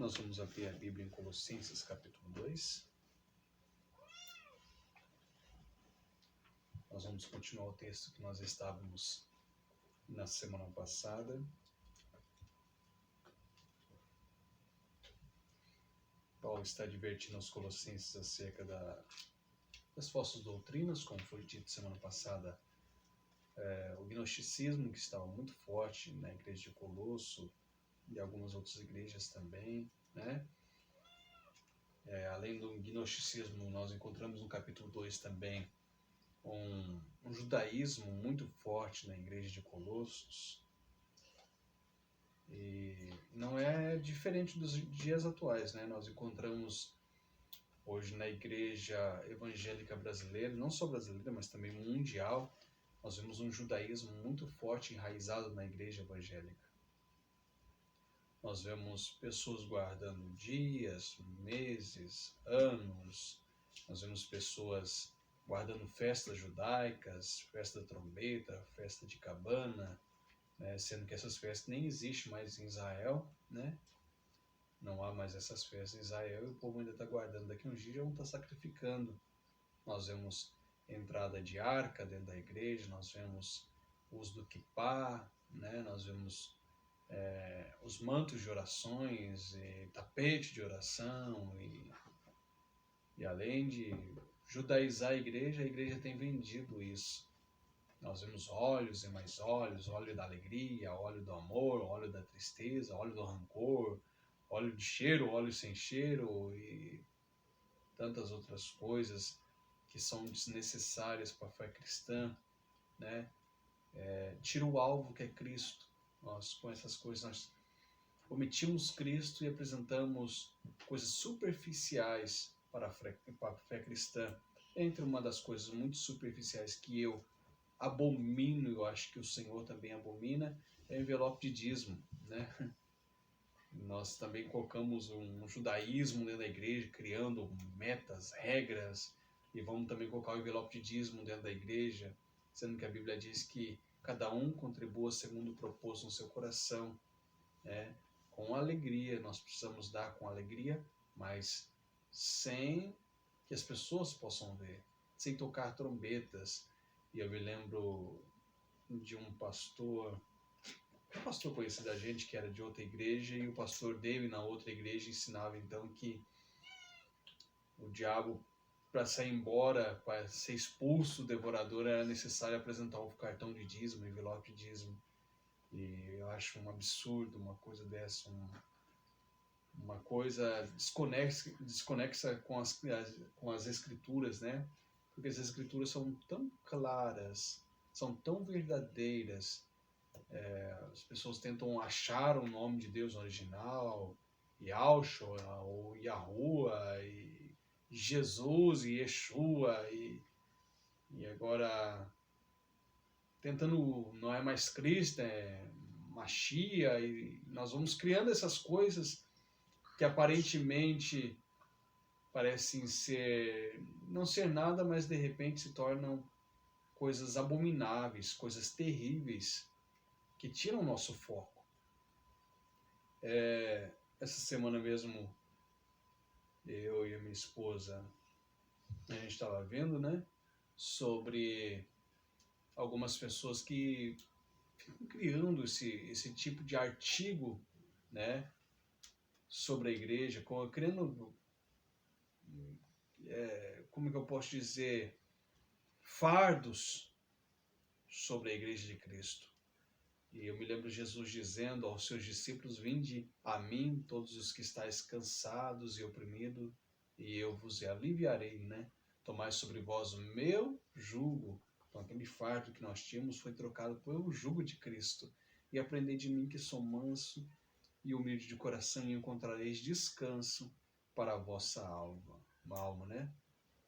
Nós vamos abrir a Bíblia em Colossenses capítulo 2. Nós vamos continuar o texto que nós estávamos na semana passada. Paulo está advertindo aos colossenses acerca das falsas doutrinas, como foi dito semana passada, o gnosticismo que estava muito forte na igreja de Colosso e algumas outras igrejas também, né? Além do gnosticismo, nós encontramos no capítulo 2 também um judaísmo muito forte na igreja de Colossos. E não é diferente dos dias atuais, né? Nós encontramos hoje na igreja evangélica brasileira, não só brasileira, mas também mundial, nós vemos um judaísmo muito forte enraizado na igreja evangélica. Nós vemos pessoas guardando dias, meses, anos. Nós vemos pessoas guardando festas judaicas, festa da trombeta, festa de cabana, né? Sendo que essas festas nem existem mais em Israel, né? Não há mais essas festas em Israel e o povo ainda está guardando. Daqui a uns dias já vão estar sacrificando. Nós vemos entrada de arca dentro da igreja, nós vemos o uso do quipá, né? Nós vemos os mantos de orações, e tapete de oração, e além de judaizar a igreja tem vendido isso. Nós vemos óleos e mais óleos, óleo da alegria, óleo do amor, óleo da tristeza, óleo do rancor, óleo de cheiro, óleo sem cheiro e tantas outras coisas que são desnecessárias para a fé cristã, né? Tira o alvo que é Cristo. Nós, com essas coisas, nós omitimos Cristo e apresentamos coisas superficiais para a fé cristã. Entre uma das coisas muito superficiais que eu abomino, eu acho que o Senhor também abomina, é o envelope de dízimo, né? Nós também colocamos um judaísmo dentro da igreja, criando metas, regras, e vamos também colocar o envelope de dízimo dentro da igreja, sendo que a Bíblia diz que cada um contribua segundo o proposto no seu coração, né? Com alegria, nós precisamos dar com alegria, mas sem que as pessoas possam ver, sem tocar trombetas. E eu me lembro de um pastor conhecido da gente, que era de outra igreja, e o pastor dele na outra igreja ensinava então que o diabo, para sair embora, para ser expulso do devorador, era necessário apresentar um cartão de dízimo, um envelope de dízimo. E eu acho um absurdo uma coisa dessa, uma coisa desconexa com as escrituras, né? Porque as escrituras são tão claras, são tão verdadeiras. As pessoas tentam achar o nome de Deus no original, Yahshua, ou Yahuwah, e Jesus, e Yeshua, e agora tentando, não é mais Cristo, é Machia, e nós vamos criando essas coisas que aparentemente parecem não ser nada, mas de repente se tornam coisas abomináveis, coisas terríveis, que tiram o nosso foco. Essa semana mesmo, eu e a minha esposa, a gente estava vendo, né, sobre algumas pessoas que ficam criando esse tipo de artigo, né, sobre a igreja, criando, como que eu posso dizer, fardos sobre a igreja de Cristo. E eu me lembro Jesus dizendo aos seus discípulos: vinde a mim todos os que estáis cansados e oprimidos, e eu vos aliviarei, né? Tomai sobre vós o meu jugo. Então aquele fardo que nós tínhamos foi trocado pelo jugo de Cristo. E aprendei de mim que sou manso e humilde de coração, e encontrareis descanso para a vossa alma, né?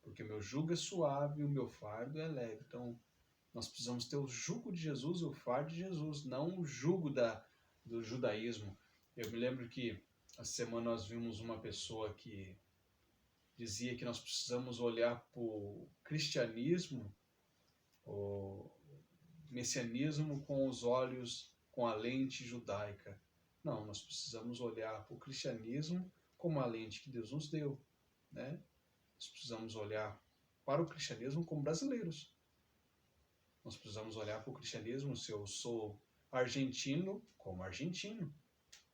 Porque meu jugo é suave e o meu fardo é leve. Então nós precisamos ter o jugo de Jesus e o fardo de Jesus, não o jugo do judaísmo. Eu me lembro que essa semana nós vimos uma pessoa que dizia que nós precisamos olhar para o cristianismo, o messianismo, com os olhos, com a lente judaica. Não, nós precisamos olhar para o cristianismo como a lente que Deus nos deu, né? Nós precisamos olhar para o cristianismo como brasileiros. Nós precisamos olhar para o cristianismo, se eu sou argentino, como argentino,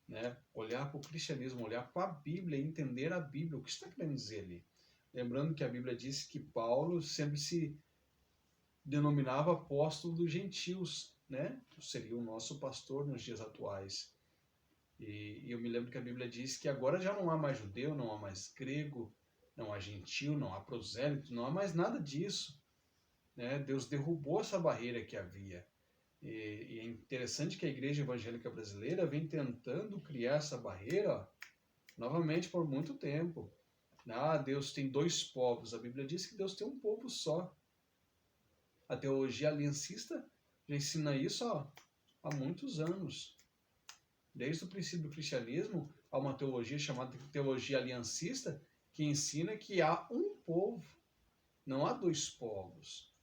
né? Olhar para o cristianismo, olhar para a Bíblia, entender a Bíblia, o que está querendo dizer ali. Lembrando que a Bíblia diz que Paulo sempre se denominava apóstolo dos gentios, né? Seria o nosso pastor nos dias atuais. E eu me lembro que a Bíblia diz que agora já não há mais judeu, não há mais grego, não há gentil, não há prosélito, não há mais nada disso, né? Deus derrubou essa barreira que havia. E é interessante que a Igreja Evangélica Brasileira vem tentando criar essa barreira, ó, novamente por muito tempo. Ah, Deus tem dois povos. A Bíblia diz que Deus tem um povo só. A teologia aliancista já ensina isso, ó, há muitos anos. Desde o princípio do cristianismo, há uma teologia chamada teologia aliancista que ensina que há um povo, não há dois povos.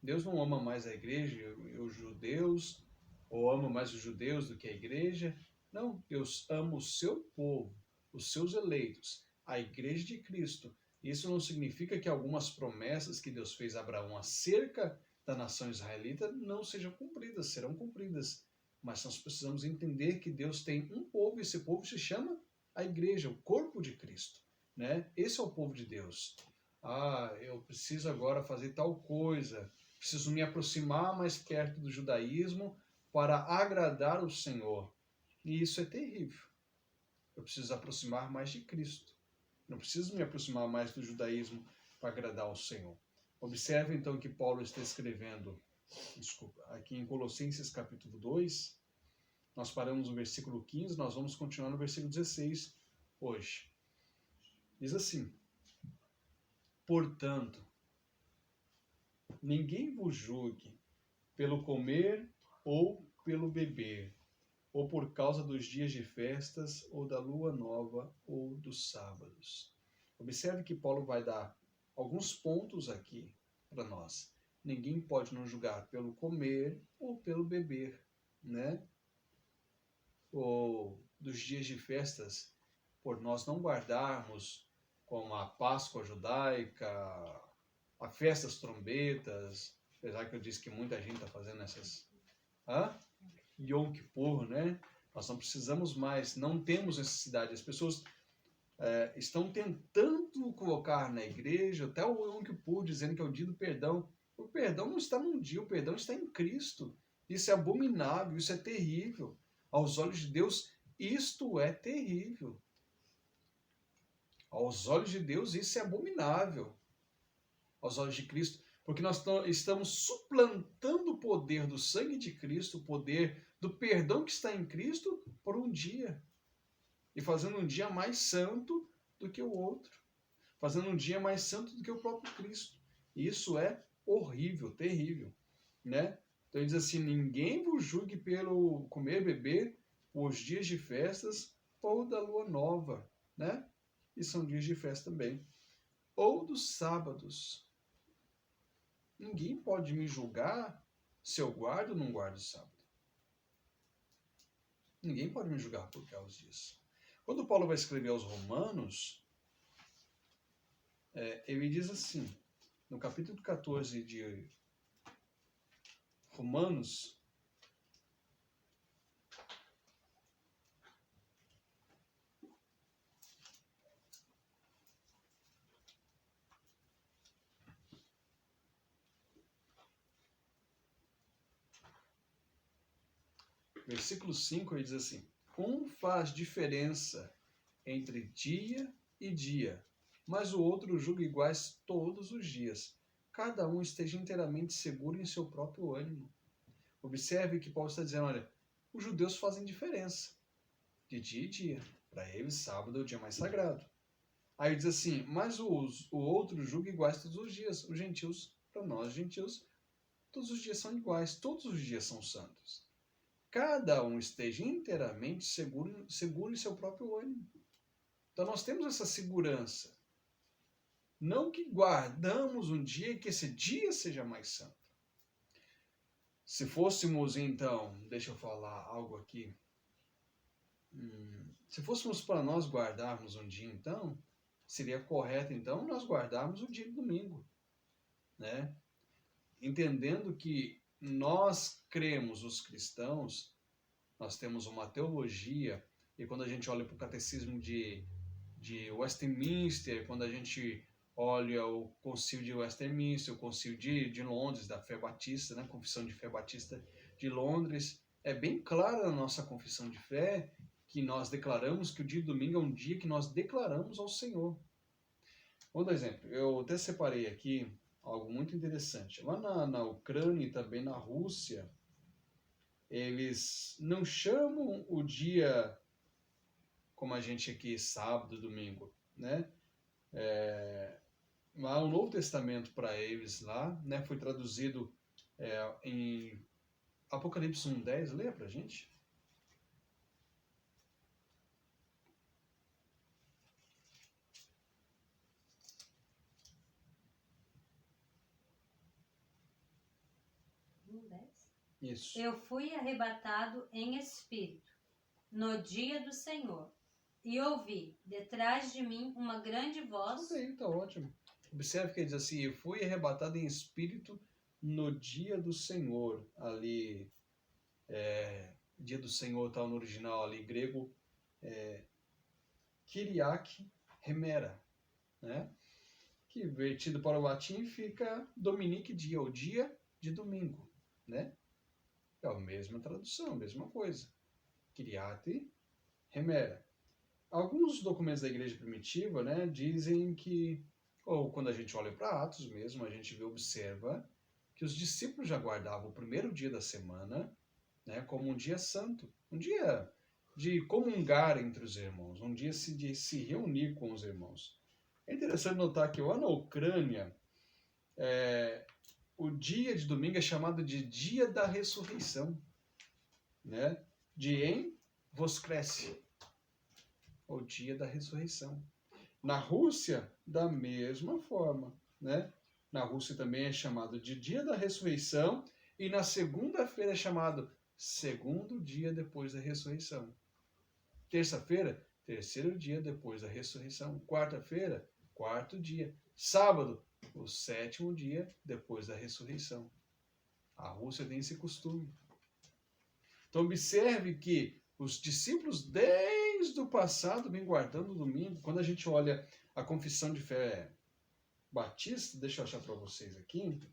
Deus não ama mais a igreja e os judeus, ou ama mais os judeus do que a igreja. Não, Deus ama o seu povo, os seus eleitos, a igreja de Cristo. Isso não significa que algumas promessas que Deus fez a Abraão acerca da nação israelita não sejam cumpridas, serão cumpridas. Mas nós precisamos entender que Deus tem um povo e esse povo se chama a igreja, o corpo de Cristo, né? Esse é o povo de Deus. Ah, eu preciso agora fazer tal coisa, preciso me aproximar mais perto do judaísmo para agradar o Senhor. E isso é terrível. Eu preciso aproximar mais de Cristo. Não preciso me aproximar mais do judaísmo para agradar ao Senhor. Observe então que Paulo está escrevendo, aqui em Colossenses capítulo 2, nós paramos no versículo 15, nós vamos continuar no versículo 16 hoje. Diz assim: portanto, ninguém vos julgue pelo comer ou pelo beber, ou por causa dos dias de festas, ou da lua nova, ou dos sábados. Observe que Paulo vai dar alguns pontos aqui para nós. Ninguém pode nos julgar pelo comer ou pelo beber, né? Ou dos dias de festas, por nós não guardarmos, como a Páscoa judaica, a festa das trombetas, apesar que eu disse que muita gente está fazendo essas... Yom Kippur, né? Nós não precisamos mais, não temos necessidade. As pessoas estão tentando colocar na igreja até o Yom Kippur, dizendo que é o dia do perdão. O perdão não está num dia, o perdão está em Cristo. Isso é abominável, isso é terrível. Aos olhos de Deus, isto é terrível. Aos olhos de Deus, isso é abominável. Aos olhos de Cristo, porque nós estamos suplantando o poder do sangue de Cristo, o poder do perdão que está em Cristo, por um dia. E fazendo um dia mais santo do que o outro. Fazendo um dia mais santo do que o próprio Cristo. E isso é horrível, terrível, né? Então ele diz assim: ninguém vos julgue pelo comer, beber, os dias de festas ou da lua nova, né? E são dias de festa também. Ou dos sábados. Ninguém pode me julgar se eu guardo ou não guardo o sábado. Ninguém pode me julgar por causa disso. Quando Paulo vai escrever aos Romanos, ele diz assim, no capítulo 14 de Romanos, versículo 5, ele diz assim: um faz diferença entre dia e dia, mas o outro julga iguais todos os dias. Cada um esteja inteiramente seguro em seu próprio ânimo. Observe que Paulo está dizendo, olha, os judeus fazem diferença de dia e dia. Para eles, sábado é o dia mais sagrado. Aí ele diz assim, mas o outro julga iguais todos os dias. Os gentios, para nós gentios, todos os dias são iguais, todos os dias são santos. Cada um esteja inteiramente seguro em seu próprio ânimo. Então nós temos essa segurança. Não que guardamos um dia e que esse dia seja mais santo. Se fôssemos então, deixa eu falar algo aqui, Se fôssemos para nós guardarmos um dia, então, seria correto, então, nós guardarmos o dia de domingo, né? Entendendo que nós cremos, os cristãos, nós temos uma teologia, e quando a gente olha para o catecismo de Westminster, quando a gente olha o concílio de Westminster, o concílio de Londres, da fé batista, né? Confissão de fé batista de Londres, é bem clara a nossa confissão de fé que nós declaramos que o dia de domingo é um dia que nós declaramos ao Senhor. Vamos dar um exemplo. Eu até separei aqui algo muito interessante. Lá na Ucrânia e também na Rússia, eles não chamam o dia como a gente aqui, sábado, domingo, né? Lá o Novo Testamento para eles lá, né? Foi traduzido em Apocalipse 1:10. Leia pra gente. Isso. Eu fui arrebatado em espírito no dia do Senhor e ouvi detrás de mim uma grande voz. Isso aí, tá ótimo. Observe que ele diz assim: eu fui arrebatado em espírito no dia do Senhor. Ali, dia do Senhor está no original ali grego, Kyriake Hemera, né? Que vertido para o latim fica Dominique dia, o dia de domingo, né? É a mesma tradução, a mesma coisa. Kyriake Hemera. Alguns documentos da igreja primitiva, né, dizem que, ou quando a gente olha para Atos mesmo, a gente observa que os discípulos já guardavam o primeiro dia da semana, né, como um dia santo, um dia de comungar entre os irmãos, um dia de se reunir com os irmãos. É interessante notar que lá na Ucrânia, o dia de domingo é chamado de dia da ressurreição, né? Diem Voskresy, o dia da ressurreição. Na Rússia, da mesma forma, né? Na Rússia também é chamado de dia da ressurreição e na segunda-feira é chamado segundo dia depois da ressurreição. Terça-feira, terceiro dia depois da ressurreição. Quarta-feira, quarto dia. Sábado, o sétimo dia depois da ressurreição. A Rússia tem esse costume. Então observe que os discípulos desde o passado vêm guardando o domingo. Quando a gente olha a confissão de fé batista, deixa eu achar para vocês aqui.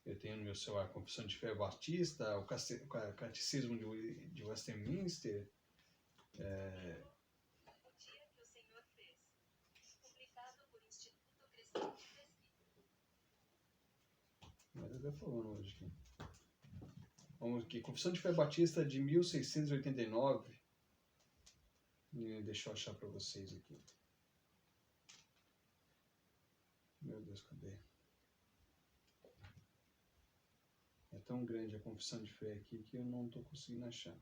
Eu tenho no meu celular a confissão de fé batista, o catecismo de Westminster. O dia que o Senhor fez, publicado por Instituto Cristão de Pesquisa. Mas eu estou falando hoje aqui. Vamos aqui, confissão de fé batista de 1689. Deixa eu achar para vocês aqui. Meu Deus, cadê? É tão grande a confissão de fé aqui que eu não estou conseguindo achar.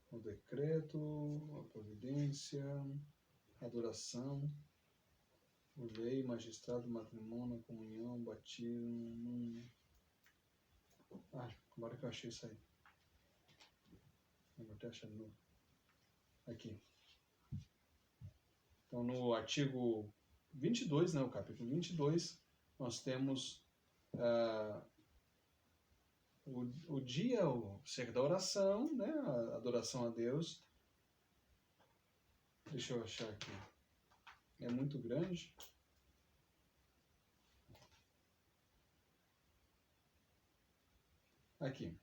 O decreto, a providência, a adoração, o lei, magistrado, matrimônio, a comunhão, batismo. Agora que eu achei isso aí. Eu vou até achar de novo. Aqui. Então, no artigo 22, né, o capítulo 22, nós temos o dia, o cerca da oração, né, a adoração a Deus. Deixa eu achar aqui. É muito grande. Aqui.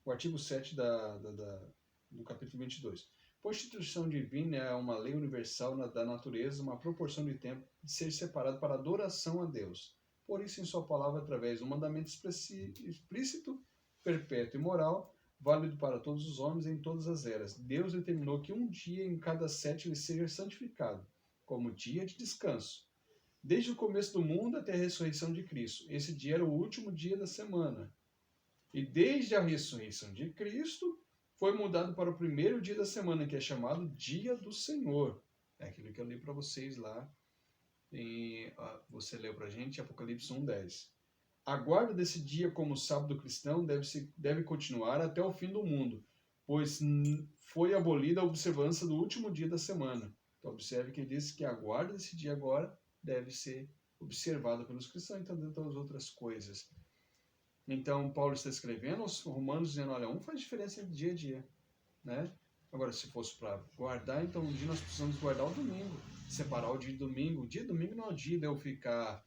O artigo 7 do capítulo 22. Constituição divina é uma lei universal da natureza, uma proporção de tempo de ser separado para adoração a Deus. Por isso, em sua palavra, através do mandamento explícito, perpétuo e moral, válido para todos os homens em todas as eras, Deus determinou que um dia em cada 7 lhe seja santificado, como dia de descanso. Desde o começo do mundo até a ressurreição de Cristo. Esse dia era o último dia da semana. E desde a ressurreição de Cristo, foi mudado para o primeiro dia da semana, que é chamado Dia do Senhor. É aquilo que eu li para vocês lá. Você leu para a gente Apocalipse 1:10. A guarda desse dia como sábado cristão deve continuar até o fim do mundo, pois foi abolida a observância do último dia da semana. Então, observe que ele diz que a guarda desse dia agora deve ser observada pelos cristãos, então, dentre as outras coisas. Então, Paulo está escrevendo aos Romanos, dizendo, olha, um faz diferença entre dia a dia, né? Agora, se fosse para guardar, então um dia nós precisamos guardar o domingo, separar o dia de domingo. O dia de domingo não é o dia de eu ficar,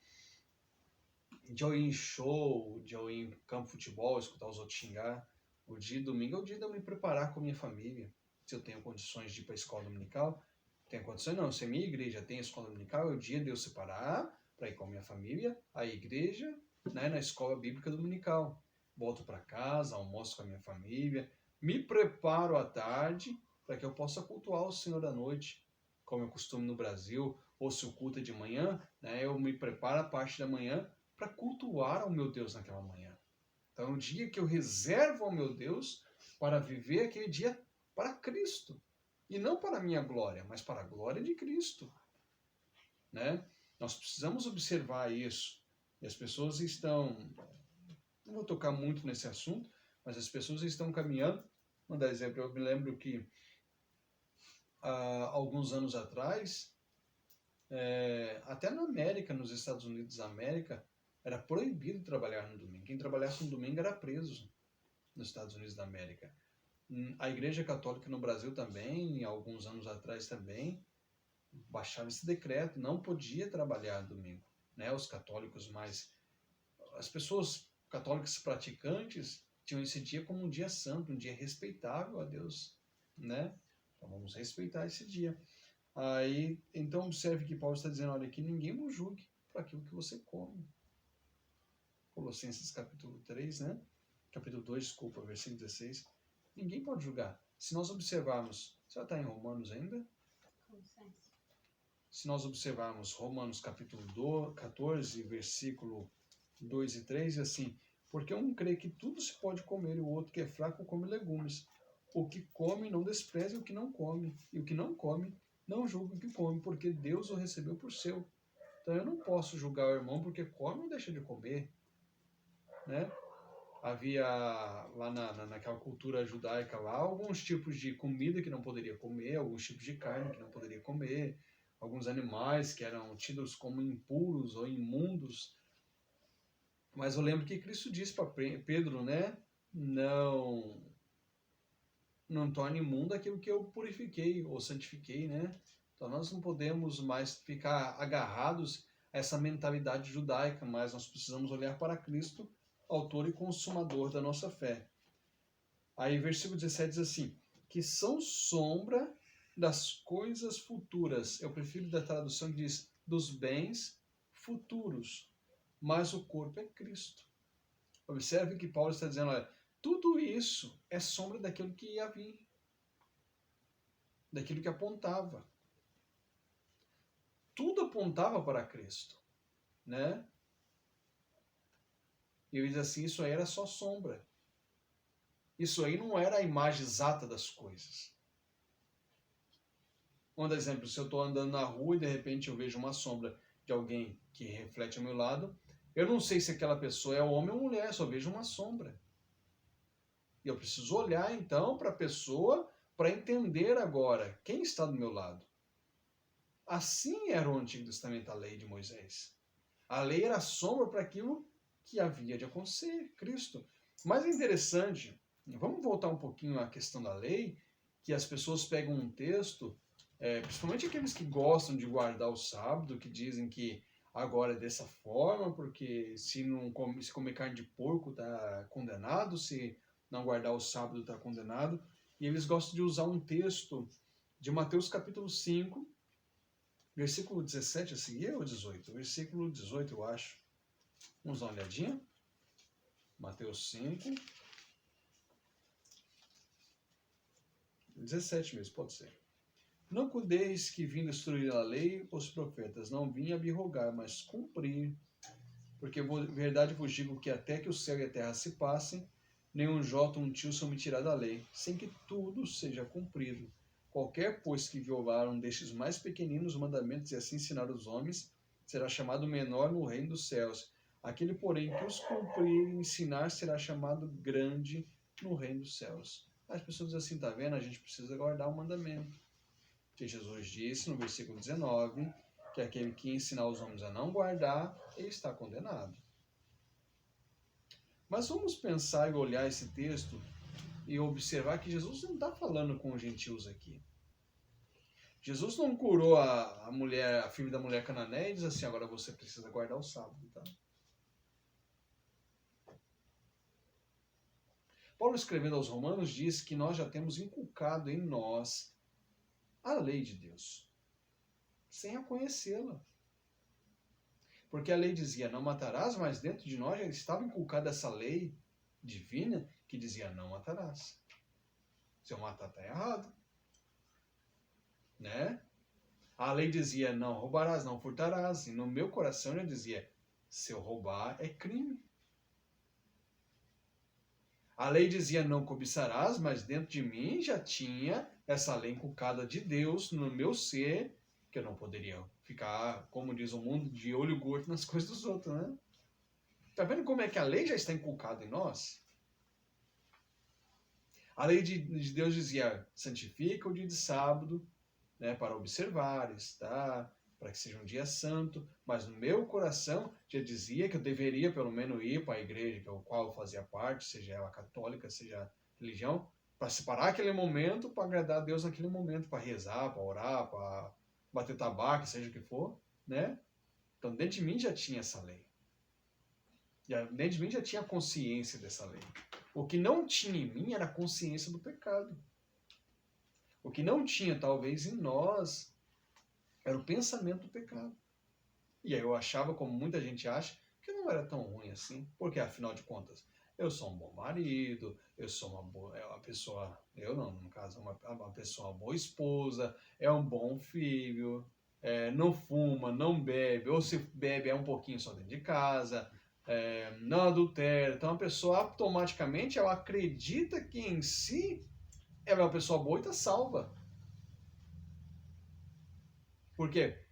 de eu ir em show, de eu ir em campo de futebol, escutar os outros xingar. O dia de domingo é o dia de eu me preparar com a minha família. Se eu tenho condições de ir para a escola dominical, tenho condições não. Se a minha igreja tem a escola dominical, é o dia de eu separar para ir com a minha família, à igreja, né, na escola bíblica dominical. Volto para casa, almoço com a minha família, me preparo à tarde para que eu possa cultuar o Senhor à noite, como eu costumo no Brasil, ou se o culto é de manhã, né, eu me preparo a parte da manhã para cultuar ao meu Deus naquela manhã. Então é um dia que eu reservo ao meu Deus para viver aquele dia para Cristo. E não para a minha glória, mas para a glória de Cristo. Né? Nós precisamos observar isso. E as pessoas estão... Não vou tocar muito nesse assunto, mas as pessoas estão caminhando. Vou dar exemplo. Eu me lembro que há alguns anos atrás, até na América, nos Estados Unidos da América, era proibido trabalhar no domingo. Quem trabalhasse no domingo era preso nos Estados Unidos da América. A Igreja Católica no Brasil também, alguns anos atrás também, baixaram esse decreto, não podia trabalhar domingo. Né? Os católicos mais... As pessoas católicas praticantes tinham esse dia como um dia santo, um dia respeitável a Deus. Né? Então vamos respeitar esse dia. Aí, então observe que Paulo está dizendo, olha, que ninguém vos julgue por aquilo que você come. Colossenses capítulo 3, né? Capítulo 2, desculpa, versículo 16. Ninguém pode julgar. Se nós observarmos, você já está em Romanos ainda? Se nós observarmos Romanos capítulo 14, versículo 2 e 3, é assim, porque um crê que tudo se pode comer e o outro que é fraco come legumes. O que come não despreze o que não come, e o que não come não julga o que come, porque Deus o recebeu por seu. Então eu não posso julgar o irmão porque come ou deixa de comer. Né? Havia lá naquela cultura judaica lá alguns tipos de comida que não poderia comer, alguns tipos de carne que não poderia comer, alguns animais que eram tidos como impuros ou imundos. Mas eu lembro que Cristo disse para Pedro, né? Não torne imundo aquilo que eu purifiquei ou santifiquei, né? Então nós não podemos mais ficar agarrados a essa mentalidade judaica, mas nós precisamos olhar para Cristo, autor e consumador da nossa fé. Aí versículo 17 diz assim, que são sombra das coisas futuras. Eu prefiro da tradução que diz, dos bens futuros. Mas o corpo é Cristo. Observe que Paulo está dizendo, olha, tudo isso é sombra daquilo que ia vir. Daquilo que apontava. Tudo apontava para Cristo. Né? E ele diz assim, isso aí era só sombra. Isso aí não era a imagem exata das coisas. Vamos dar exemplo, se eu estou andando na rua e de repente eu vejo uma sombra de alguém que reflete ao meu lado, eu não sei se aquela pessoa é homem ou mulher, só vejo uma sombra. E eu preciso olhar então para a pessoa para entender agora quem está do meu lado. Assim era o Antigo Testamento, a lei de Moisés. A lei era sombra para aquilo que havia de acontecer, Cristo. Mas é interessante, vamos voltar um pouquinho à questão da lei, que as pessoas pegam um texto, principalmente aqueles que gostam de guardar o sábado, que dizem que agora é dessa forma, porque se comer carne de porco está condenado, se não guardar o sábado está condenado. E eles gostam de usar um texto de Mateus capítulo 5, versículo 17 a seguir, ou 18? Versículo 18, eu acho. Vamos dar uma olhadinha. Mateus 5. 17 mesmo, pode ser. Não cuideis que vim destruir a lei, os profetas. Não vim abrogar, mas cumprir. Porque verdade vos digo que até que o céu e a terra se passem, nenhum jota ou um tio são me tirar da lei, sem que tudo seja cumprido. Qualquer, pois, que violar um destes mais pequeninos mandamentos e assim ensinar os homens, será chamado menor no reino dos céus. Aquele, porém, que os cumprir e ensinar será chamado grande no reino dos céus. As pessoas dizem assim, tá vendo? A gente precisa guardar o mandamento. Porque Jesus disse no versículo 19 que aquele que ensinar os homens a não guardar, ele está condenado. Mas vamos pensar e olhar esse texto e observar que Jesus não está falando com os gentios aqui. Jesus não curou a mulher, a filha da mulher cananeia e diz assim, agora você precisa guardar o sábado, tá? Paulo, escrevendo aos Romanos, diz que nós já temos inculcado em nós a lei de Deus, sem a conhecê-la. Porque a lei dizia, não matarás, mas dentro de nós já estava inculcada essa lei divina que dizia, não matarás. Se eu matar, está errado. Né? A lei dizia, não roubarás, não furtarás. E no meu coração já dizia, se eu roubar, é crime. A lei dizia, não cobiçarás, mas dentro de mim já tinha essa lei inculcada de Deus no meu ser, que eu não poderia ficar, como diz o mundo, de olho gordo nas coisas dos outros, né? Tá vendo como é que a lei já está inculcada em nós? A lei de Deus dizia, santifica o dia de sábado, né, para observares, tá? Para que seja um dia santo, mas no meu coração já dizia que eu deveria pelo menos ir para a igreja que qual eu fazia parte, seja ela católica, seja religião, para separar aquele momento, para agradar a Deus naquele momento, para rezar, para orar, para bater tabaco, seja o que for, né? Então dentro de mim já tinha essa lei. Dentro de mim já tinha consciência dessa lei. O que não tinha em mim era a consciência do pecado. O que não tinha, talvez, em nós era o pensamento do pecado. E aí eu achava, como muita gente acha, que não era tão ruim assim. Porque, afinal de contas, eu sou um bom marido, eu sou uma pessoa, eu não, no caso, uma pessoa, uma boa esposa, é um bom filho, não fuma, não bebe, ou se bebe é um pouquinho só dentro de casa, não adultera. Então a pessoa automaticamente ela acredita que em si ela é uma pessoa boa e está salva. Por quê?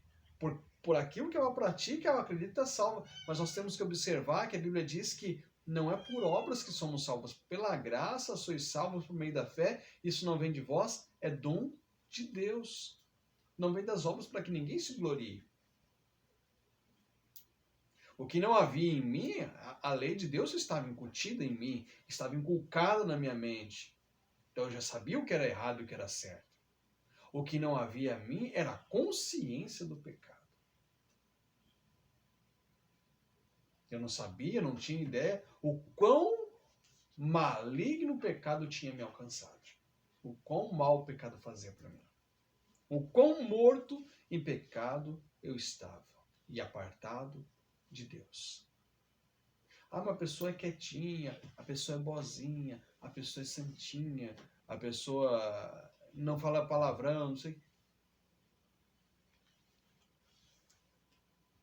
Por aquilo que ela pratica, ela acredita estar salva. Mas nós temos que observar que a Bíblia diz que não é por obras que somos salvos. Pela graça sois salvos por meio da fé. Isso não vem de vós, é dom de Deus. Não vem das obras para que ninguém se glorie. O que não havia em mim, a lei de Deus estava incutida em mim, estava inculcada na minha mente. Então eu já sabia o que era errado e o que era certo. O que não havia em mim era a consciência do pecado. Eu não sabia, não tinha ideia o quão maligno o pecado tinha me alcançado. O quão mal o pecado fazia para mim. O quão morto em pecado eu estava e apartado de Deus. Uma pessoa é quietinha, a pessoa é boazinha, a pessoa é santinha, a pessoa não fala palavrão, não sei.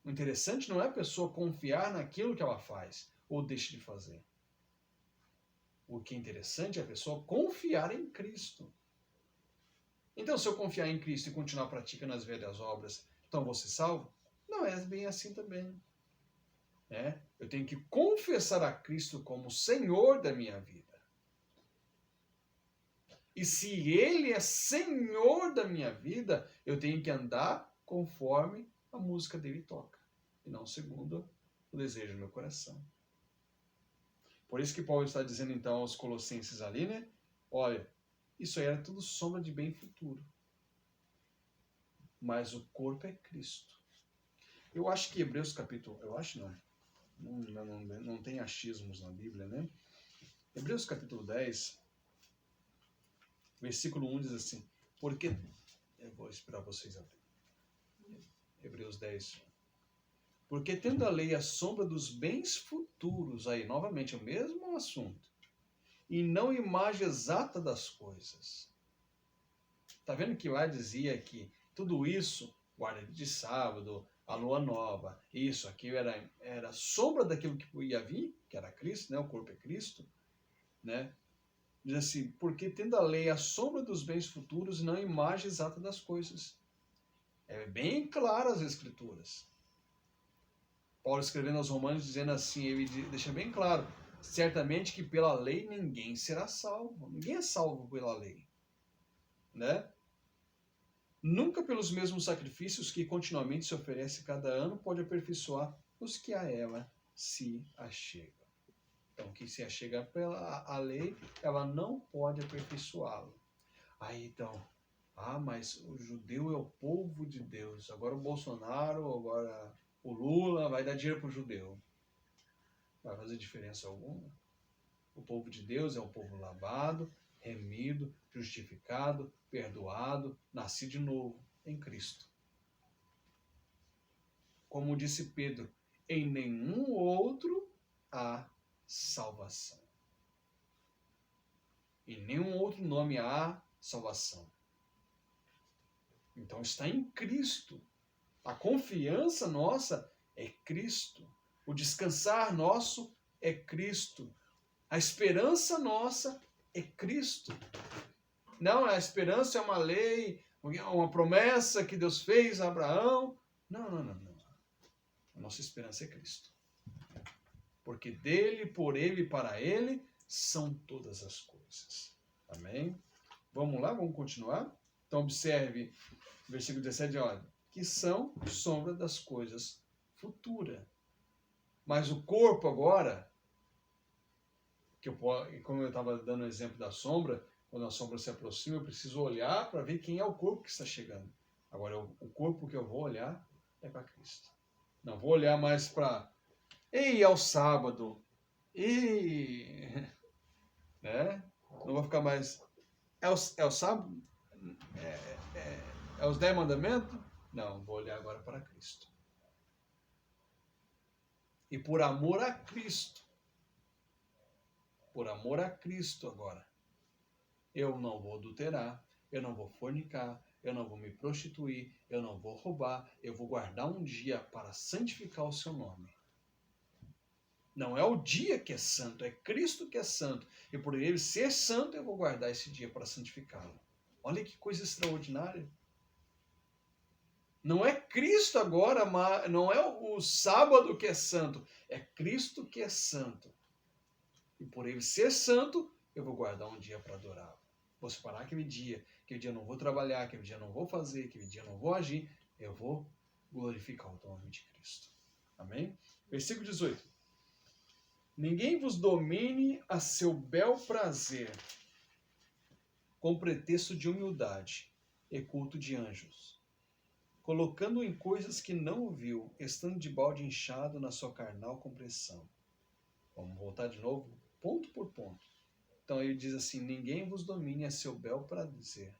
O interessante não é a pessoa confiar naquilo que ela faz ou deixa de fazer. O que é interessante é a pessoa confiar em Cristo. Então, se eu confiar em Cristo e continuar praticando as velhas obras, então vou ser salvo? Não é bem assim também. Eu tenho que confessar a Cristo como Senhor da minha vida. E se Ele é Senhor da minha vida, eu tenho que andar conforme a música dele toca, e não segundo o desejo do meu coração. Por isso que Paulo está dizendo então aos Colossenses ali, né? Olha, isso aí era tudo sombra de bem futuro. Mas o corpo é Cristo. Eu acho que Hebreus capítulo... Eu acho não tem achismos na Bíblia, né? Hebreus capítulo 10, versículo 1 diz assim, porque... Eu vou esperar vocês abrirem. Hebreus 10. Porque tendo a lei a sombra dos bens futuros, aí novamente o mesmo assunto, e não imagem exata das coisas. Tá vendo que lá dizia que tudo isso, guarda de sábado, a lua nova, isso, aquilo era sombra daquilo que ia vir, que era Cristo, né? O corpo é Cristo, né? Diz assim, porque tendo a lei a sombra dos bens futuros e não a imagem exata das coisas. É bem claro as Escrituras. Paulo escrevendo aos Romanos dizendo assim, ele deixa bem claro, Certamente que pela lei ninguém será salvo. Ninguém é salvo pela lei, né? Nunca pelos mesmos sacrifícios que continuamente se oferece cada ano pode aperfeiçoar os que a ela se achegam. Então, quem se achega pela lei, ela não pode aperfeiçoá-lo. Aí, então, mas o judeu é o povo de Deus. Agora o Bolsonaro, agora o Lula vai dar dinheiro para o judeu. Vai fazer diferença alguma? O povo de Deus é um povo lavado, remido, justificado, perdoado, nascido de novo em Cristo. Como disse Pedro, em nenhum outro há salvação. Em nenhum outro nome há salvação. Então está em Cristo. A confiança nossa é Cristo. O descansar nosso é Cristo. A esperança nossa é Cristo. Não, a esperança é uma lei, uma promessa que Deus fez a Abraão. Não. A nossa esperança é Cristo. Porque dele, por ele e para ele são todas as coisas. Amém? Vamos lá, vamos continuar? Então observe, versículo 17, olha, que são sombra das coisas futuras. Mas o corpo agora, como eu estava dando o exemplo da sombra, quando a sombra se aproxima, eu preciso olhar para ver quem é o corpo que está chegando. Agora, o corpo que eu vou olhar é para Cristo. Não vou olhar mais para, é o sábado, né? Não vou ficar mais, é o sábado, é os 10 mandamentos? Não, vou olhar agora para Cristo. E por amor a Cristo agora, eu não vou adulterar, eu não vou fornicar, eu não vou me prostituir, eu não vou roubar, eu vou guardar um dia para santificar o seu nome. Não é o dia que é santo, é Cristo que é santo. E por ele ser santo, eu vou guardar esse dia para santificá-lo. Olha que coisa extraordinária. Não é Cristo agora, não é o sábado que é santo, é Cristo que é santo. E por ele ser santo, eu vou guardar um dia para adorá-lo. Vou separar aquele dia eu não vou trabalhar, aquele dia eu não vou fazer, aquele dia eu não vou agir, eu vou glorificar o nome de Cristo. Amém? Versículo 18. Ninguém vos domine a seu bel prazer, com pretexto de humildade e culto de anjos, colocando em coisas que não ouviu, estando de balde inchado na sua carnal compreensão. Vamos voltar de novo, ponto por ponto. Então ele diz assim, ninguém vos domine a seu bel prazer.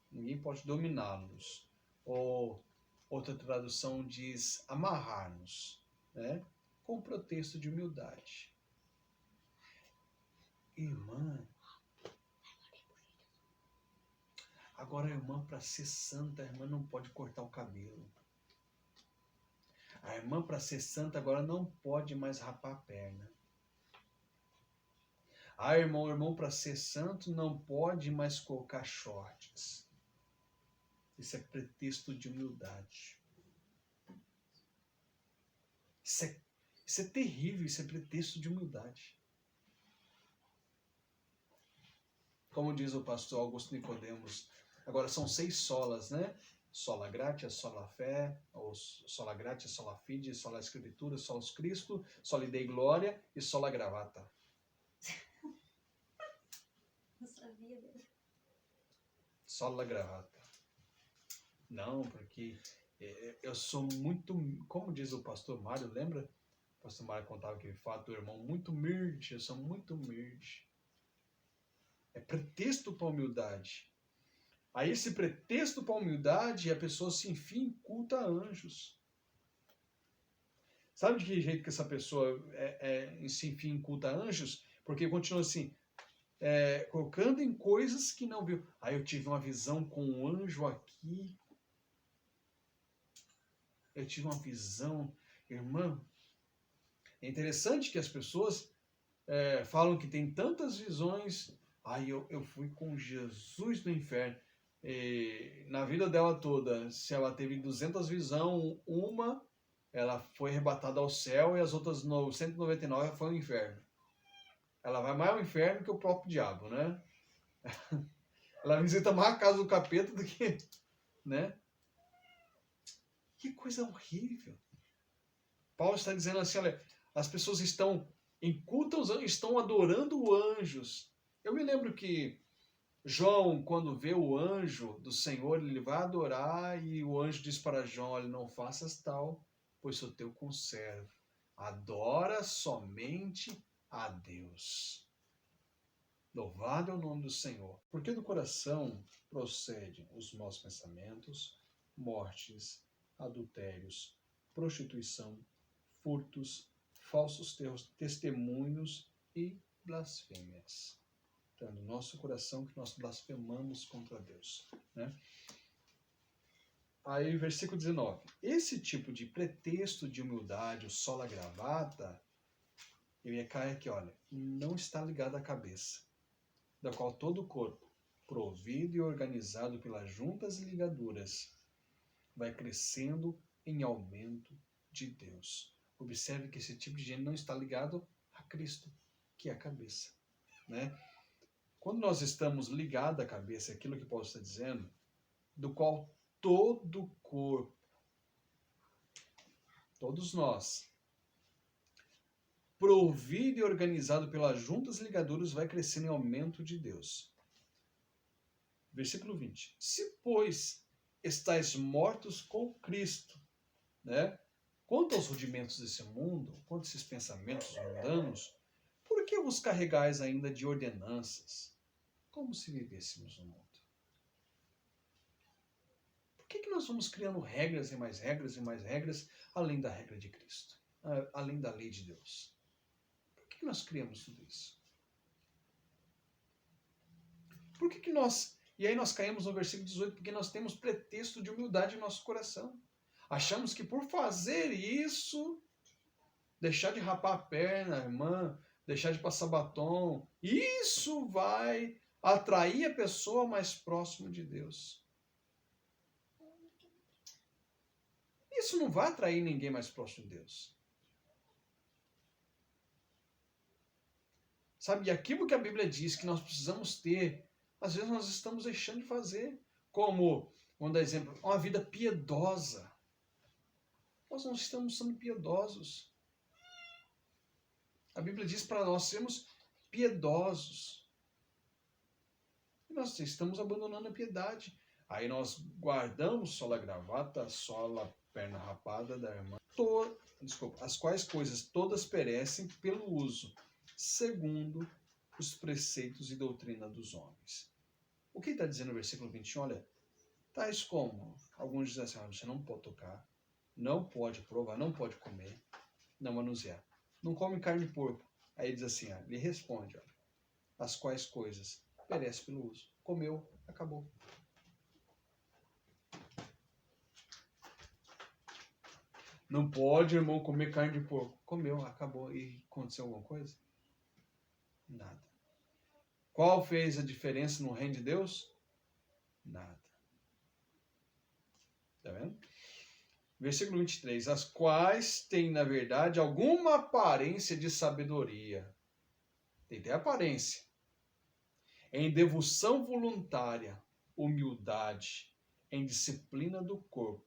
Ninguém pode dominá-los. Ou outra tradução diz amarrar-nos, né? Com pretexto de humildade. Irmã, agora a irmã, para ser santa, a irmã não pode cortar o cabelo. A irmã, para ser santa, agora não pode mais rapar a perna. O irmão, para ser santo, não pode mais colocar shorts. Isso é pretexto de humildade. Isso é terrível, isso é pretexto de humildade. Como diz o pastor Augusto Nicodemos, agora são 6 solas, né? Sola gratia, sola fé, ou sola gratia, sola fide, sola escritura, sola Cristo, sola dei glória e sola gravata. Não sabia dele. Sola gravata. Não, porque eu sou muito, como diz o pastor Mário, lembra? O pastor Mário contava aquele fato do irmão, muito humilde, eu sou muito humilde. É pretexto para humildade. Aí esse pretexto para humildade, a pessoa se enfia em culto a anjos. Sabe de que jeito que essa pessoa se enfia em culto a anjos? Porque continua assim, colocando em coisas que não viu. Aí eu tive uma visão com um anjo aqui. Eu tive uma visão, irmã. É interessante que as pessoas falam que tem tantas visões. Aí eu fui com Jesus no inferno. Na vida dela toda, se ela teve 200 visões, uma ela foi arrebatada ao céu e as outras 199 foi ao inferno. Ela vai mais ao inferno que o próprio diabo, né? Ela visita mais a casa do capeta do que, né? Que coisa horrível. Paulo está dizendo assim, olha, as pessoas estão em culto aos anjos, estão adorando anjos. Eu me lembro que João, quando vê o anjo do Senhor, ele vai adorar e o anjo diz para João, olha, não faças tal, pois sou teu conservo. Adora somente a Deus. Louvado é o nome do Senhor. Porque do coração procedem os maus pensamentos, mortes, adultérios, prostituição, furtos, falsos testemunhos e blasfêmias. Então, é no nosso coração que nós blasfemamos contra Deus, né? Aí, versículo 19. Esse tipo de pretexto de humildade, o sola gravata, ele cai aqui, olha, não está ligado à cabeça, da qual todo o corpo, provido e organizado pelas juntas e ligaduras, vai crescendo em aumento de Deus. Observe que esse tipo de gente não está ligado a Cristo, que é a cabeça, né? Quando nós estamos ligados à cabeça, aquilo que Paulo está dizendo, do qual todo o corpo, todos nós, provido e organizado pelas juntas e ligaduras, vai crescendo em aumento de Deus. Versículo 20. Se, pois, estáis mortos com Cristo, né? Quanto aos rudimentos desse mundo, quanto a esses pensamentos mundanos, por que vos carregais ainda de ordenanças, como se vivêssemos no mundo? Por que nós vamos criando regras e mais regras e mais regras, além da regra de Cristo, além da lei de Deus? Por que nós criamos tudo isso? Por que nós... E aí nós caímos no versículo 18, porque nós temos pretexto de humildade em nosso coração. Achamos que por fazer isso, deixar de rapar a perna, irmã, deixar de passar batom, isso vai atrair a pessoa mais próximo de Deus. Isso não vai atrair ninguém mais próximo de Deus. Sabe, e aquilo que a Bíblia diz que nós precisamos ter, às vezes nós estamos deixando de fazer. Como, vamos dar exemplo, uma vida piedosa. Nós não estamos sendo piedosos. A Bíblia diz para nós sermos piedosos. E nós estamos abandonando a piedade. Aí nós guardamos sola gravata, sola perna rapada da irmã. As quais coisas todas perecem pelo uso, segundo os preceitos e doutrina dos homens. O que está dizendo no versículo 21? Olha, tais como, alguns dizem assim, você não pode tocar, não pode provar, não pode comer, não manusear. Não come carne de porco. Aí diz assim, ele responde, olha, as quais coisas perecem pelo uso. Comeu, acabou. Não pode, irmão, comer carne de porco. Comeu, acabou. E aconteceu alguma coisa? Nada. Qual fez a diferença no reino de Deus? Nada. Tá vendo? Versículo 23. As quais têm, na verdade, alguma aparência de sabedoria. Tem até aparência. Em devoção voluntária, humildade, em disciplina do corpo,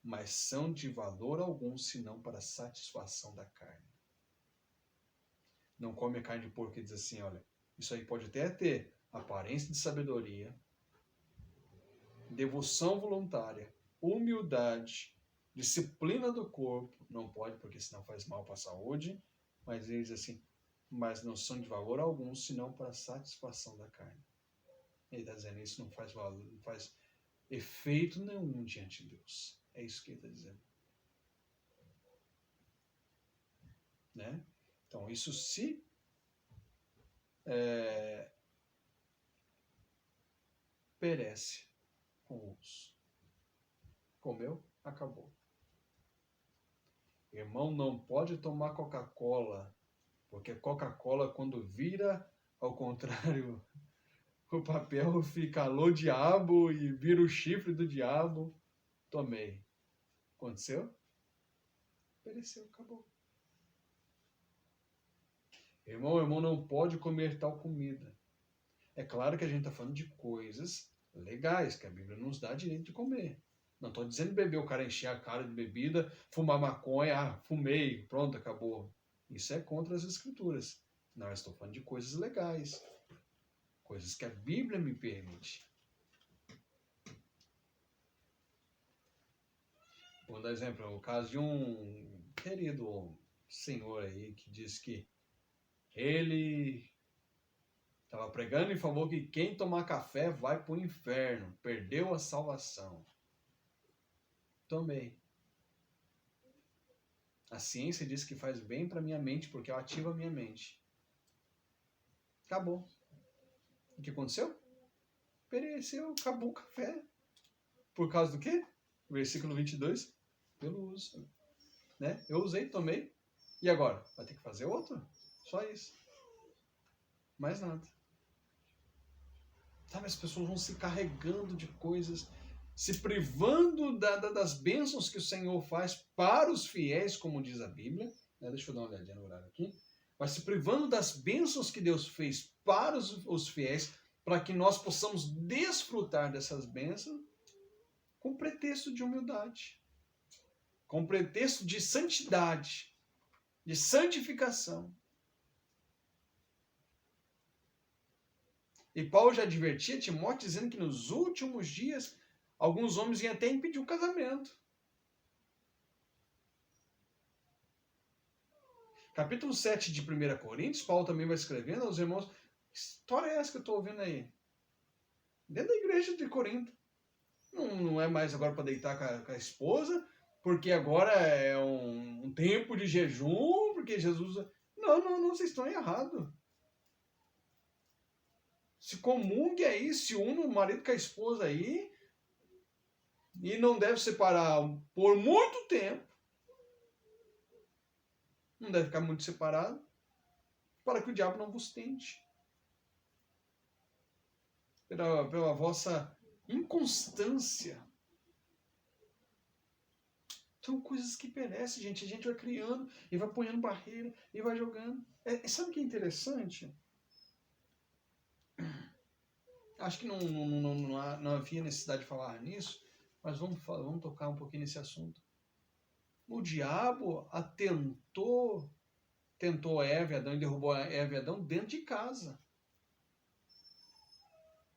mas são de valor algum, senão para a satisfação da carne. Não come carne de porco e diz assim, olha, isso aí pode até ter aparência de sabedoria, devoção voluntária, humildade, disciplina do corpo, não pode porque senão faz mal para a saúde, mas ele diz assim, mas não são de valor algum, senão para a satisfação da carne. Ele está dizendo isso não faz valor, não faz efeito nenhum diante de Deus. É isso que ele está dizendo. Né? Então, isso se perece com o uso. Comeu, acabou. Irmão, não pode tomar Coca-Cola, porque Coca-Cola, quando vira ao contrário, o papel fica alô diabo e vira o chifre do diabo. Tomei. Aconteceu? pereceu, acabou. Irmão não pode comer tal comida. É claro que a gente está falando de coisas legais, que a Bíblia nos dá direito de comer. Não estou dizendo beber, o cara encher a cara de bebida, fumar maconha, fumei, pronto, acabou. Isso é contra as Escrituras. Não, eu estou falando de coisas legais. Coisas que a Bíblia me permite. Vou dar exemplo, o caso de um querido senhor aí que disse que ele estava pregando e falou que quem tomar café vai para o inferno, perdeu a salvação. Tomei. A ciência diz que faz bem para minha mente porque ela ativa a minha mente. Acabou. O que aconteceu? Pereceu, acabou o café. Por causa do quê? Versículo 22. Pelo uso. Né? Eu usei, tomei. E agora? Vai ter que fazer outro? Só isso. Mais nada. Sabe, as pessoas vão se carregando de coisas, se privando das bênçãos que o Senhor faz para os fiéis, como diz a Bíblia. Deixa eu dar uma olhadinha no horário aqui. Mas se privando das bênçãos que Deus fez para os fiéis, para que nós possamos desfrutar dessas bênçãos, com pretexto de humildade, com pretexto de santidade, de santificação. E Paulo já advertia Timóteo dizendo que nos últimos dias alguns homens iam até impedir o casamento. Capítulo 7 de 1 Coríntios, Paulo também vai escrevendo aos irmãos, que história é essa que eu estou ouvindo aí? Dentro da igreja de Corinto. Não é mais agora para deitar com a esposa, porque agora é um tempo de jejum, porque Jesus... Não, vocês estão errados. Se comungue aí, se une o marido com a esposa aí, e não deve separar por muito tempo. Não deve ficar muito separado, para que o diabo não vos tente. Pela vossa inconstância. São coisas que perecem, gente. A gente vai criando e vai ponhando barreira e vai jogando. Sabe o que é interessante? Acho que não havia necessidade de falar nisso, mas vamos tocar um pouquinho nesse assunto. O diabo tentou Eva e Adão e derrubou Eva e Adão dentro de casa.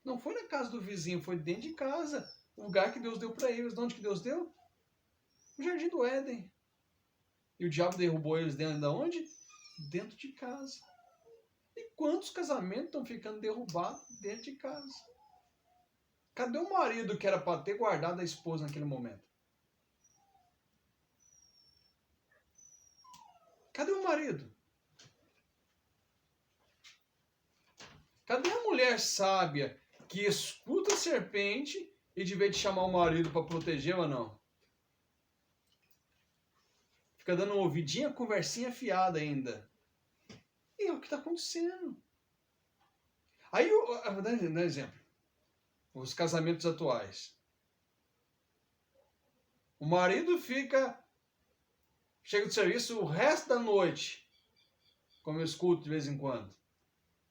Não foi na casa do vizinho, foi dentro de casa. O lugar que Deus deu para eles. De onde que Deus deu? No Jardim do Éden. E o diabo derrubou eles dentro de onde? Dentro de casa. E quantos casamentos estão ficando derrubados dentro de casa? Cadê o marido que era para ter guardado a esposa naquele momento? Cadê o marido? Cadê a mulher sábia que escuta a serpente e de vez de chamar o marido para proteger ou não? Fica dando uma ouvidinha, conversinha fiada ainda. E é o que está acontecendo. Aí, vou dar um exemplo. Os casamentos atuais. O marido chega do serviço o resto da noite, como eu escuto de vez em quando.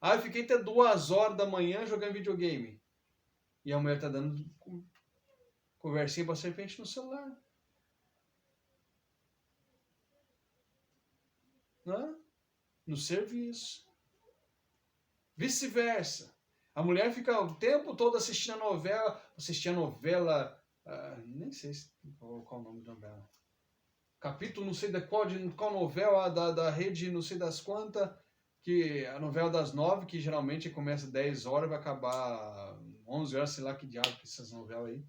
Eu fiquei até 2 horas da manhã jogando videogame. E a mulher está dando conversinha para a serpente no celular. No serviço. Vice-versa. A mulher fica o tempo todo assistindo a novela, nem sei qual o nome da novela. Capítulo não sei qual novela da rede não sei das quantas, que a novela das 9, que geralmente começa às 10 horas e vai acabar 11 horas, sei lá que diabo que essas novelas aí.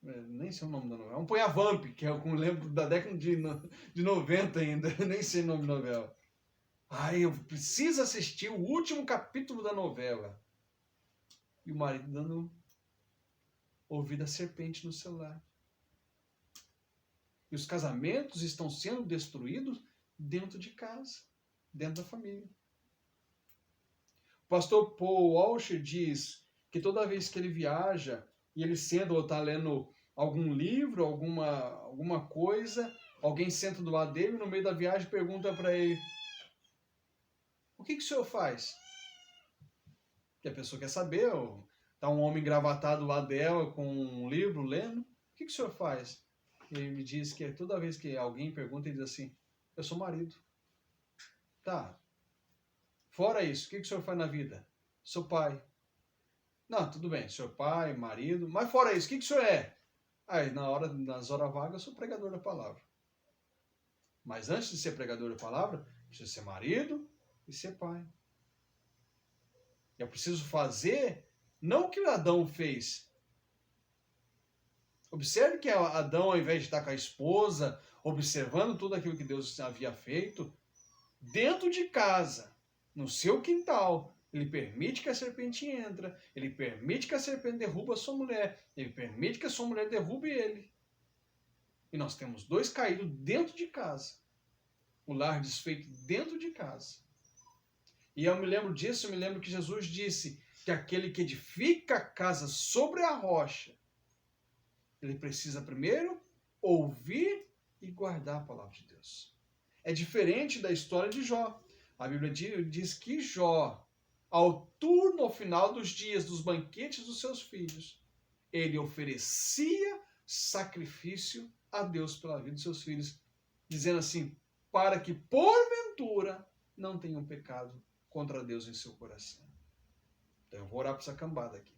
Nem sei o nome da novela. Vamos pôr a Vamp, que eu lembro da década de 90 ainda. Nem sei o nome da novela. Eu preciso assistir o último capítulo da novela. E o marido dando ouvido à serpente no celular. E os casamentos estão sendo destruídos dentro de casa, dentro da família. O pastor Paul Washer diz que toda vez que ele viaja e ele senta ou está lendo algum livro, alguma coisa, alguém senta do lado dele, no meio da viagem pergunta para ele: o que o senhor faz? Que a pessoa quer saber, tá um homem engravatado lá dela com um livro lendo, o que o senhor faz? E ele me diz que toda vez que alguém pergunta, ele diz assim: eu sou marido. Tá. Fora isso, o que o senhor faz na vida? Sou pai. Não, tudo bem, senhor pai, marido, mas fora isso, o que o senhor é? Aí, nas horas vagas, eu sou pregador da palavra. Mas antes de ser pregador da palavra, preciso ser marido e ser pai. Eu preciso fazer não o que Adão fez. Observe que Adão, ao invés de estar com a esposa, observando tudo aquilo que Deus havia feito, dentro de casa, no seu quintal, ele permite que a serpente entre, ele permite que a serpente derruba a sua mulher, ele permite que a sua mulher derrube ele. E nós temos dois caídos dentro de casa. O lar desfeito dentro de casa. E eu me lembro disso, eu me lembro que Jesus disse que aquele que edifica a casa sobre a rocha, ele precisa primeiro ouvir e guardar a palavra de Deus. É diferente da história de Jó. A Bíblia diz que Jó, ao final dos dias dos banquetes dos seus filhos, ele oferecia sacrifício a Deus pela vida dos seus filhos, dizendo assim, para que porventura não tenham pecado contra Deus em seu coração. Então eu vou orar para essa cambada aqui.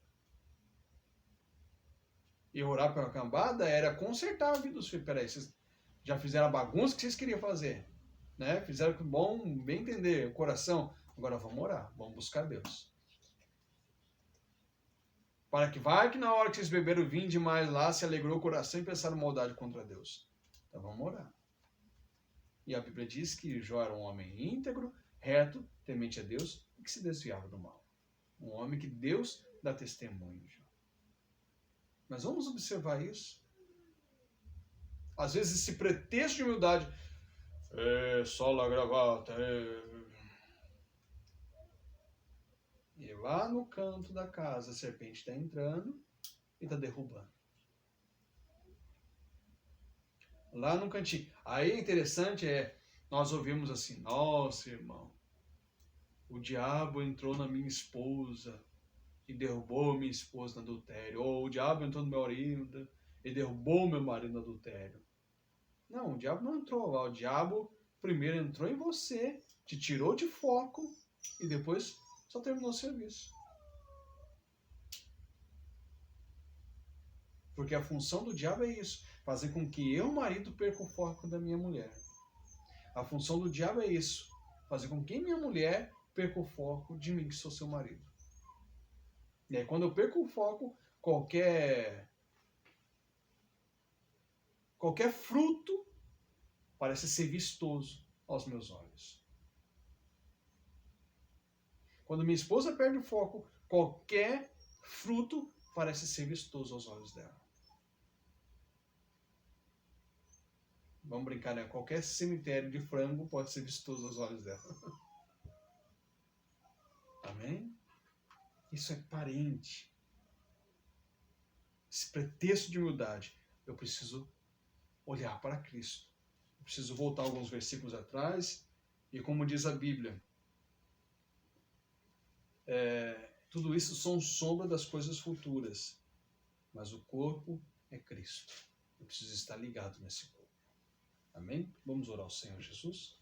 E orar para a cambada era consertar a vida dos filhos. Peraí, vocês já fizeram a bagunça que vocês queriam fazer, né? Fizeram com bem entender o coração. Agora vamos orar, vamos buscar Deus. Para que vai que na hora que vocês beberam vinho demais lá, se alegrou o coração e pensaram maldade contra Deus. Então vamos orar. E a Bíblia diz que Jó era um homem íntegro, reto, temente a Deus e que se desviava do mal. Um homem que Deus dá testemunho. Mas vamos observar isso. Às vezes esse pretexto de humildade, sola a gravata, E lá no canto da casa a serpente está entrando e está derrubando. Lá no cantinho. Aí é interessante, nós ouvimos assim, nossa irmão, o diabo entrou na minha esposa e derrubou minha esposa no adultério. Ou o diabo entrou no meu marido e derrubou meu marido no adultério. Não, o diabo não entrou lá. O diabo primeiro entrou em você, te tirou de foco e depois só terminou o serviço. Porque a função do diabo é isso, fazer com que eu, marido, perca o foco da minha mulher. A função do diabo é isso, fazer com que minha mulher perca o foco de mim, que sou seu marido. E aí, quando eu perco o foco, qualquer fruto parece ser vistoso aos meus olhos. Quando minha esposa perde o foco, qualquer fruto parece ser vistoso aos olhos dela. Vamos brincar, né? Qualquer cemitério de frango pode ser vistoso aos olhos dela. Amém? Isso é parente. Esse pretexto de humildade. Eu preciso olhar para Cristo. Eu preciso voltar alguns versículos atrás. E como diz a Bíblia, tudo isso são sombra das coisas futuras. Mas o corpo é Cristo. Eu preciso estar ligado nesse corpo. Amém? Vamos orar ao Senhor Jesus.